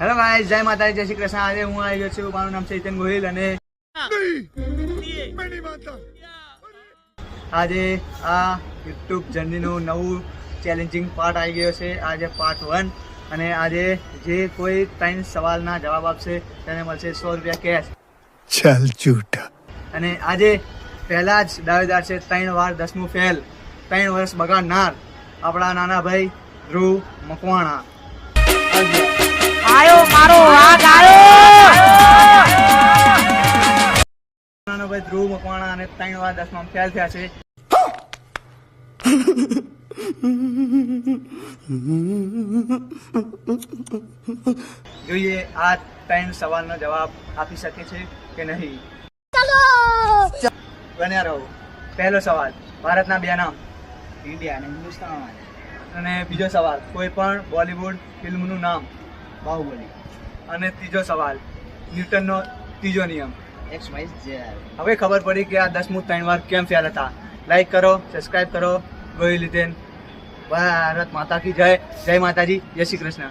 Hello guys, જય માતાજી, જય શ્રી કૃષ્ણ. આજે હું આવી ગયો છું, મારું નામ છે હિતેન ગોહિલ અને આજે આ યુટ્યુબ જર્નીનું નવું ચેલેન્જિંગ પાર્ટ આવી ગયો છે. આજે પાર્ટ 1 અને આજે જે કોઈ 3 સવાલના જવાબ આપશે તેને મળશે 100 રૂપિયા કેશ. ચાલ ઝૂઠા. અને આજે પહેલા જ દાવેદાર છે 3 વાર 10મું ફેલ, 3 વર્ષ બગાડનાર આપણા નાના ભાઈ ધ્રુવ મકવાણા. આયો મારો વાઘ આયો. નાનો ભાઈ ધ્રુવ મકવાણા અને 3 વાર 10માં ફેલ થયા છે. જોઈએ આ 3 સવાલનો જવાબ આપી શકે છે કે નહીં. બન્યા રહો. પહેલો સવાલ, ભારતના 2 નામ. ઇન્ડિયા અને હિન્દુસ્તાન. અને બીજો સવાલ, કોઈ પણ બોલિવૂડ ફિલ્મનું નામ. બાહુબલી. અને ત્રીજો સવાલ, ન્યૂટનનો ત્રીજો નિયમ. XYZ. હવે ખબર પડી કે આ 10મું 3 વાર કેમ ફેલ હતા. લાઈક કરો, સબસ્ક્રાઇબ કરો. ગોહિલ હિતેન. ભારત માતા કી જય. જય માતાજી, જય શ્રી કૃષ્ણ.